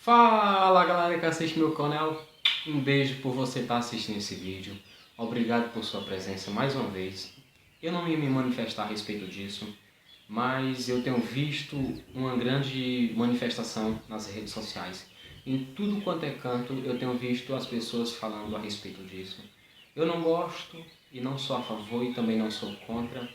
Fala galera que assiste meu canal, um beijo por você estar assistindo esse vídeo, obrigado por sua presença mais uma vez. Eu não ia me manifestar a respeito disso, mas eu tenho visto uma grande manifestação nas redes sociais. Em tudo quanto é canto eu tenho visto as pessoas falando a respeito disso. Eu não gosto e não sou a favor e também não sou contra,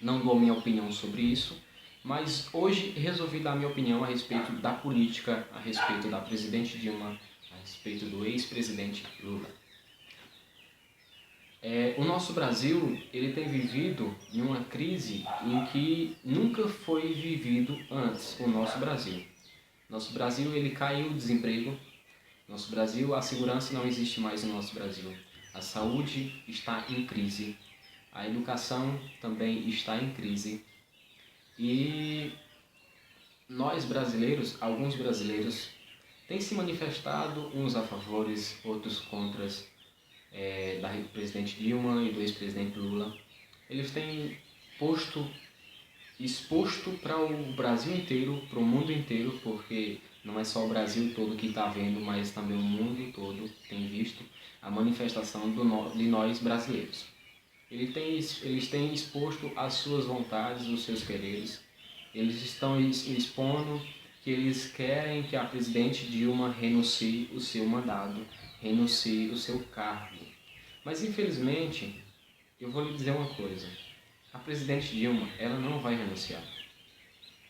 não dou minha opinião sobre isso, mas hoje resolvi dar minha opinião a respeito da política, a respeito da presidente Dilma, a respeito do ex-presidente Lula. O nosso Brasil ele tem vivido em uma crise em que nunca foi vivido antes, o nosso Brasil. Nosso Brasil ele caiu o desemprego, nosso Brasil a segurança não existe mais no nosso Brasil. A saúde está em crise, a educação também está em crise. E nós brasileiros, alguns brasileiros, têm se manifestado uns a favores, outros contras da presidente Dilma e do ex-presidente Lula. Eles têm exposto para o Brasil inteiro, para o mundo inteiro, porque não é só o Brasil todo que está vendo, mas também o mundo todo tem visto a manifestação de nós brasileiros. Eles têm exposto as suas vontades, os seus quereres. Eles estão expondo que eles querem que a presidente Dilma renuncie o seu mandado, renuncie o seu cargo. Mas infelizmente, eu vou lhe dizer uma coisa. A presidente Dilma, ela não vai renunciar.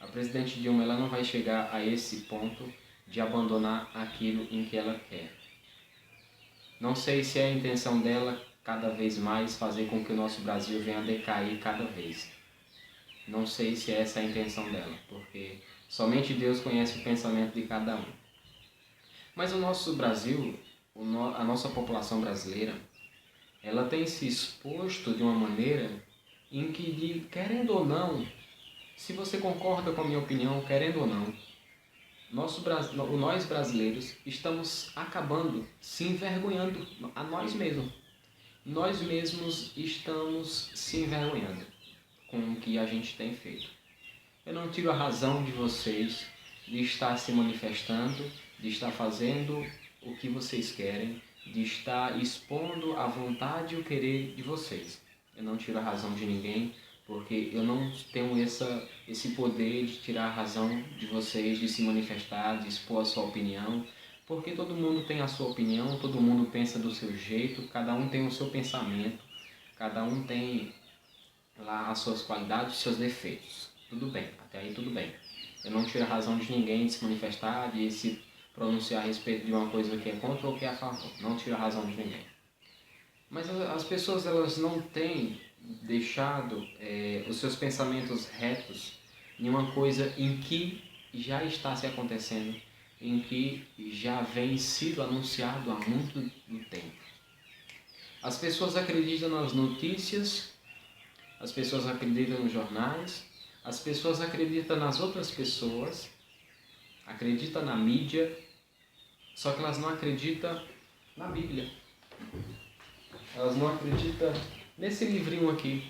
A presidente Dilma, ela não vai chegar a esse ponto de abandonar aquilo em que ela quer. Não sei se é a intenção dela cada vez mais fazer com que o nosso Brasil venha a decair cada vez. Não sei se essa é a intenção dela, porque somente Deus conhece o pensamento de cada um. Mas o nosso Brasil, a nossa população brasileira, ela tem se exposto de uma maneira em que, querendo ou não, se você concorda com a minha opinião, querendo ou não, nós brasileiros estamos acabando se envergonhando a nós mesmos. Nós mesmos estamos se envergonhando com o que a gente tem feito. Eu não tiro a razão de vocês de estar se manifestando, de estar fazendo o que vocês querem, de estar expondo a vontade e o querer de vocês. Eu não tiro a razão de ninguém, porque eu não tenho esse poder de tirar a razão de vocês, de se manifestar, de expor a sua opinião, porque todo mundo tem a sua opinião, todo mundo pensa do seu jeito, cada um tem o seu pensamento, cada um tem lá as suas qualidades e seus defeitos. Tudo bem, até aí tudo bem. Eu não tiro a razão de ninguém de se manifestar, de se pronunciar a respeito de uma coisa que é contra ou que é a favor. Não tiro a razão de ninguém. Mas as pessoas elas não têm deixado os seus pensamentos retos em uma coisa em que já está se acontecendo, em que já vem sido anunciado há muito tempo. As pessoas acreditam nas notícias, as pessoas acreditam nos jornais, as pessoas acreditam nas outras pessoas, acreditam na mídia, só que elas não acreditam na Bíblia. Elas não acreditam nesse livrinho aqui,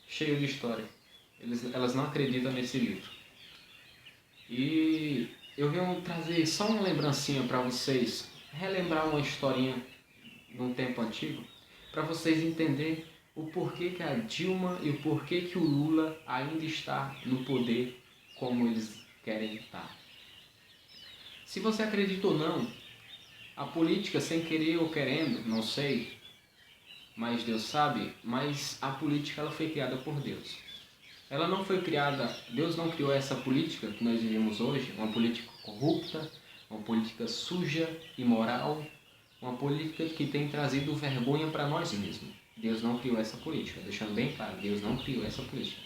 cheio de história. Elas não acreditam nesse livro. E eu venho trazer só uma lembrancinha para vocês, relembrar uma historinha de um tempo antigo, para vocês entenderem o porquê que a Dilma e o porquê que o Lula ainda está no poder como eles querem estar. Se você acredita ou não, a política, sem querer ou querendo, não sei, mas Deus sabe, mas a política ela foi criada por Deus. Ela não foi criada, Deus não criou essa política que nós vivemos hoje, uma política corrupta, uma política suja, imoral, uma política que tem trazido vergonha para nós mesmos. Deus não criou essa política, deixando bem claro, Deus não criou essa política.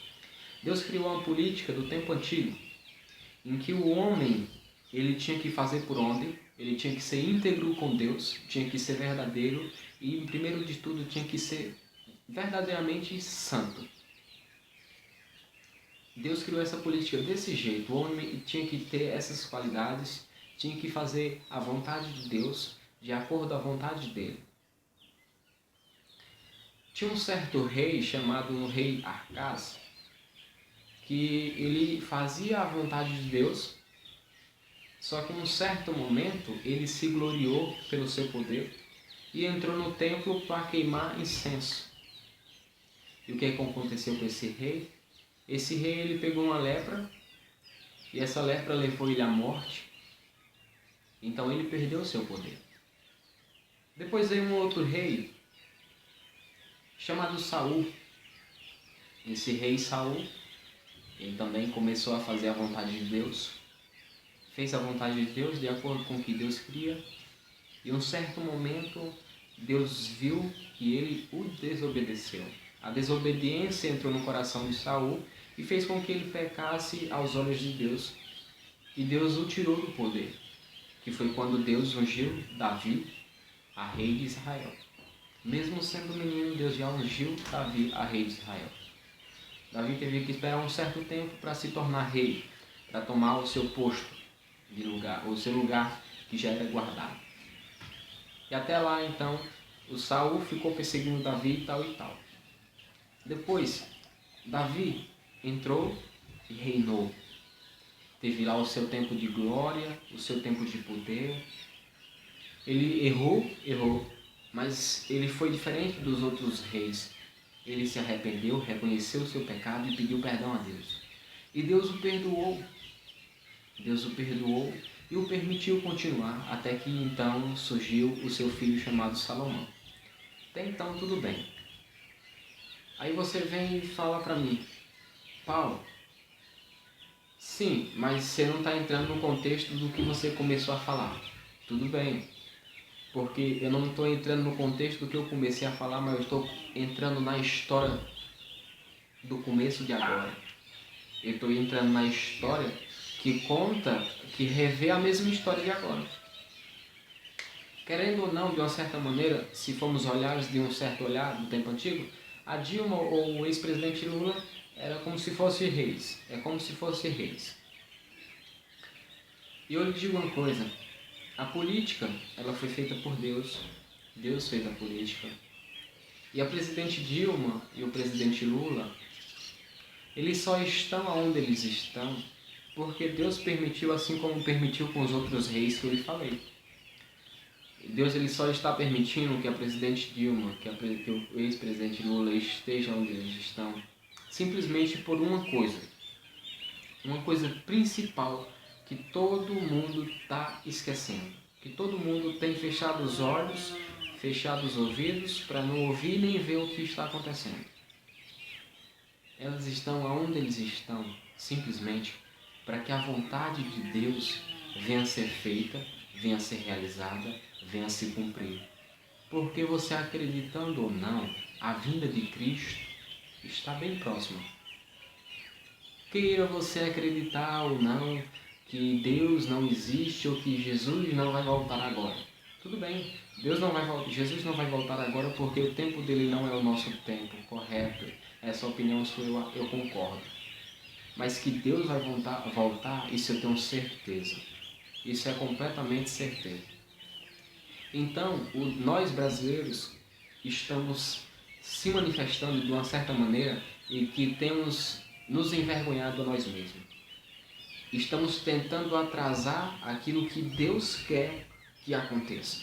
Deus criou uma política do tempo antigo, em que o homem ele tinha que fazer por onde, ele tinha que ser íntegro com Deus, tinha que ser verdadeiro e, primeiro de tudo, tinha que ser verdadeiramente santo. Deus criou essa política desse jeito, o homem tinha que ter essas qualidades, tinha que fazer a vontade de Deus, de acordo com a vontade dele. Tinha um certo rei chamado rei Arcas, que ele fazia a vontade de Deus, Só que em um certo momento ele se gloriou pelo seu poder e entrou no templo para queimar incenso. E o que aconteceu com esse rei? Esse rei ele pegou uma lepra e essa lepra levou ele à morte. Então ele perdeu o seu poder. Depois veio um outro rei chamado Saul. Esse rei Saul, ele também começou a fazer a vontade de Deus. Fez a vontade de Deus de acordo com o que Deus queria. E em um certo momento, Deus viu que ele o desobedeceu. A desobediência entrou no coração de Saul e fez com que ele pecasse aos olhos de Deus. E Deus o tirou do poder, que foi quando Deus ungiu Davi a rei de Israel. Mesmo sendo menino, Deus já ungiu Davi a rei de Israel. Davi teve que esperar um certo tempo para se tornar rei, para tomar o seu posto de lugar, o seu lugar que já era guardado. E até lá, então, o Saul ficou perseguindo Davi e tal e tal. Depois, Davi entrou e reinou. Teve lá o seu tempo de glória, o seu tempo de poder. Ele errou, mas ele foi diferente dos outros reis. Ele se arrependeu, reconheceu o seu pecado e pediu perdão a Deus. E Deus o perdoou. Deus o perdoou e o permitiu continuar, até que então surgiu o seu filho chamado Salomão. Até então tudo bem. Aí você vem e fala para mim, Paulo, sim, mas você não está entrando no contexto do que você começou a falar. Tudo bem, porque eu não estou entrando no contexto do que eu comecei a falar, mas eu estou entrando na história do começo de agora. Eu estou entrando na história que conta, que revê a mesma história de agora. Querendo ou não, de uma certa maneira, se formos olhar de um certo olhar do tempo antigo, a Dilma ou o ex-presidente Lula era como se fossem reis. É como se fossem reis. E eu lhe digo uma coisa, a política, ela foi feita por Deus. Deus fez a política. E a presidente Dilma e o presidente Lula, eles só estão onde eles estão porque Deus permitiu, assim como permitiu com os outros reis que eu lhe falei. Deus ele só está permitindo que a presidente Dilma, que o ex-presidente Lula esteja onde eles estão, simplesmente por uma coisa principal que todo mundo está esquecendo, que todo mundo tem fechado os olhos, fechado os ouvidos para não ouvir nem ver o que está acontecendo. Elas estão aonde eles estão, simplesmente para que a vontade de Deus venha a ser feita, venha a ser realizada, venha a se cumprir. Porque você acreditando ou não, a vinda de Cristo está bem próxima. Queira você acreditar ou não que Deus não existe ou que Jesus não vai voltar agora. Tudo bem, Jesus não vai voltar agora porque o tempo dele não é o nosso tempo, correto. Essa opinião sua eu concordo. Mas que Deus vai voltar, isso eu tenho certeza. Isso é completamente certeza. Então, nós brasileiros estamos se manifestando de uma certa maneira e que temos nos envergonhado a nós mesmos. Estamos tentando atrasar aquilo que Deus quer que aconteça.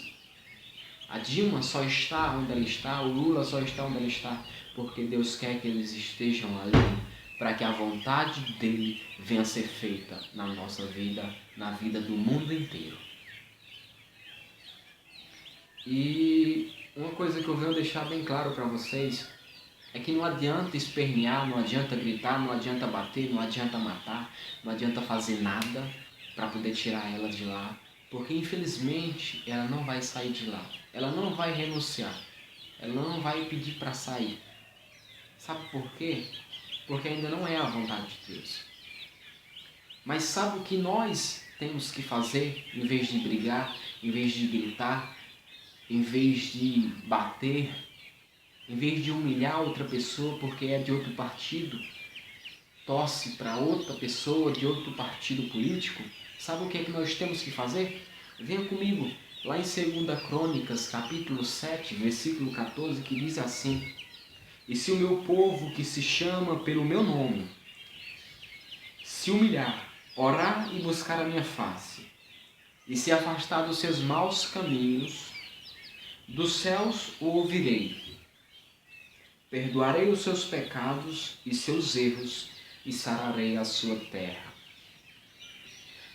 A Dilma só está onde ela está, o Lula só está onde ela está, porque Deus quer que eles estejam ali, para que a vontade dele venha a ser feita na nossa vida, na vida do mundo inteiro. E uma coisa que eu venho deixar bem claro para vocês é que não adianta espernear, não adianta gritar, não adianta bater, não adianta matar, não adianta fazer nada para poder tirar ela de lá, porque infelizmente ela não vai sair de lá, ela não vai renunciar, ela não vai pedir para sair. Sabe por quê? Porque ainda não é a vontade de Deus. Mas sabe o que nós temos que fazer em vez de brigar, em vez de gritar, em vez de bater, em vez de humilhar outra pessoa porque é de outro partido, torce para outra pessoa de outro partido político? Sabe o que é que nós temos que fazer? Venha comigo, lá em 2 Crônicas, capítulo 7, versículo 14, que diz assim: E se o meu povo que se chama pelo meu nome se humilhar, orar e buscar a minha face, e se afastar dos seus maus caminhos, dos céus o ouvirei. Perdoarei os seus pecados e seus erros e sararei a sua terra.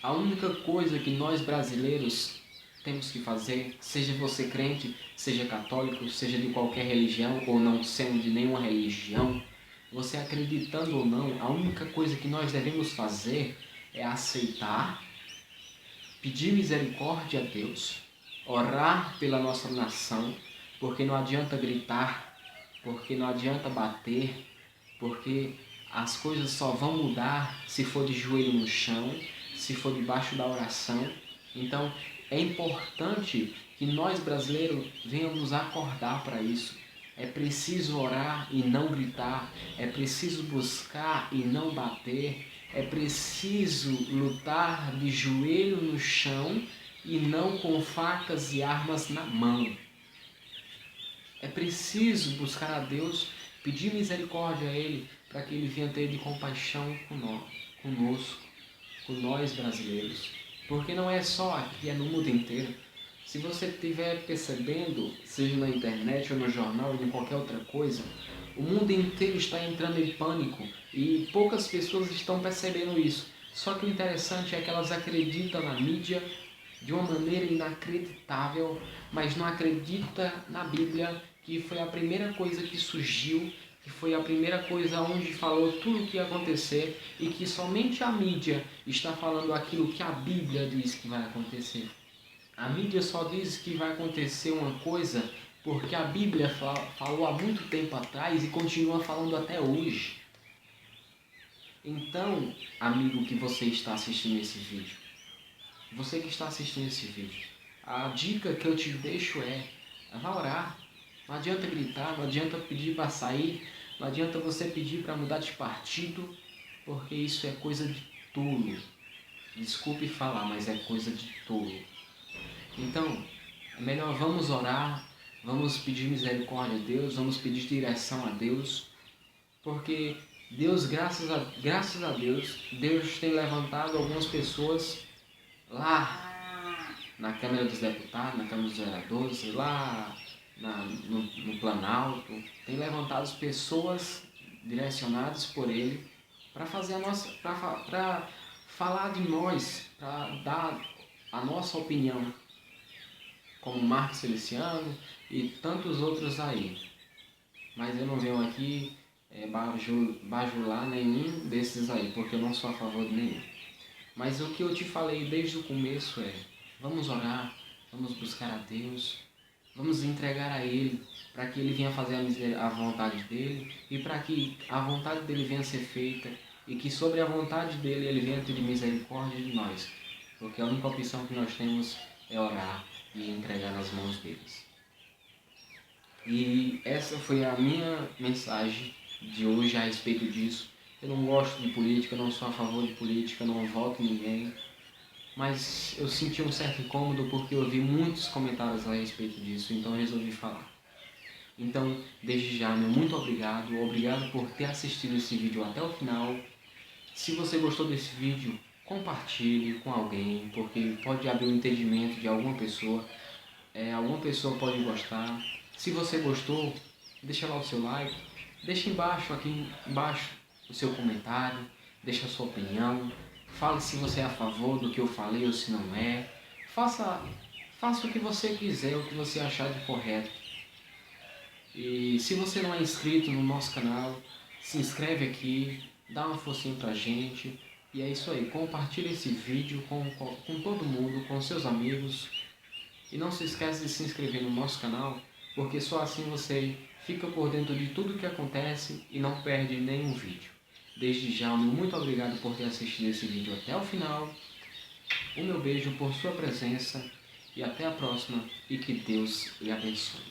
A única coisa que nós brasileiros temos que fazer, seja você crente, seja católico, seja de qualquer religião ou não sendo de nenhuma religião, você acreditando ou não, a única coisa que nós devemos fazer é aceitar, pedir misericórdia a Deus, orar pela nossa nação, porque não adianta gritar, porque não adianta bater, porque as coisas só vão mudar se for de joelho no chão, se for debaixo da oração. Então, é importante que nós brasileiros venhamos acordar para isso. É preciso orar e não gritar, é preciso buscar e não bater, é preciso lutar de joelho no chão e não com facas e armas na mão. É preciso buscar a Deus, pedir misericórdia a Ele, para que Ele venha ter de compaixão conosco, com nós brasileiros. Porque não é só aqui, é no mundo inteiro. Se você estiver percebendo, seja na internet ou no jornal ou em qualquer outra coisa, o mundo inteiro está entrando em pânico e poucas pessoas estão percebendo isso. Só que o interessante é que elas acreditam na mídia de uma maneira inacreditável, mas não acreditam na Bíblia, que foi a primeira coisa que surgiu, que foi a primeira coisa onde falou tudo o que ia acontecer e que somente a mídia está falando aquilo que a Bíblia diz que vai acontecer. A mídia só diz que vai acontecer uma coisa porque a Bíblia falou há muito tempo atrás e continua falando até hoje. Então, amigo que você está assistindo esse vídeo, você que está assistindo esse vídeo, a dica que eu te deixo vá orar. Não adianta gritar, não adianta pedir para sair, não adianta você pedir para mudar de partido, porque isso é coisa de tolo. Desculpe falar, mas é coisa de tolo. Então, é melhor vamos orar, vamos pedir misericórdia a Deus, vamos pedir direção a Deus, porque Deus, graças a Deus, Deus tem levantado algumas pessoas lá na Câmara dos Deputados, na Câmara dos Vereadores, lá no Planalto, tem levantado pessoas direcionadas por Ele para fazer para falar de nós, para dar a nossa opinião, como Marcos Feliciano e tantos outros aí. Mas eu não venho aqui bajular nenhum desses aí, porque eu não sou a favor de nenhum. Mas o que eu te falei desde o começo vamos orar, vamos buscar a Deus, vamos entregar a Ele, para que Ele venha fazer a vontade dEle e para que a vontade dEle venha ser feita e que sobre a vontade dEle Ele venha ter misericórdia de nós, porque a única opção que nós temos é orar e entregar nas mãos deles. E essa foi a minha mensagem de hoje a respeito disso. Eu não gosto de política, eu não sou a favor de política, eu não voto em ninguém, mas eu senti um certo incômodo porque eu vi muitos comentários a respeito disso, então eu resolvi falar. Então, desde já, meu muito obrigado por ter assistido esse vídeo até o final. Se você gostou desse vídeo, compartilhe com alguém, porque pode abrir o entendimento de alguma pessoa pode gostar. Se você gostou, deixa lá o seu like, deixa aqui embaixo o seu comentário, deixa a sua opinião, fale se você é a favor do que eu falei ou se não é. Faça o que você quiser, o que você achar de correto. E se você não é inscrito no nosso canal, se inscreve aqui, dá uma forcinha pra gente. E é isso aí, compartilhe esse vídeo com todo mundo, com seus amigos. E não se esqueça de se inscrever no nosso canal, porque só assim você fica por dentro de tudo que acontece e não perde nenhum vídeo. Desde já, muito obrigado por ter assistido esse vídeo até o final. O meu beijo por sua presença e até a próxima e que Deus lhe abençoe.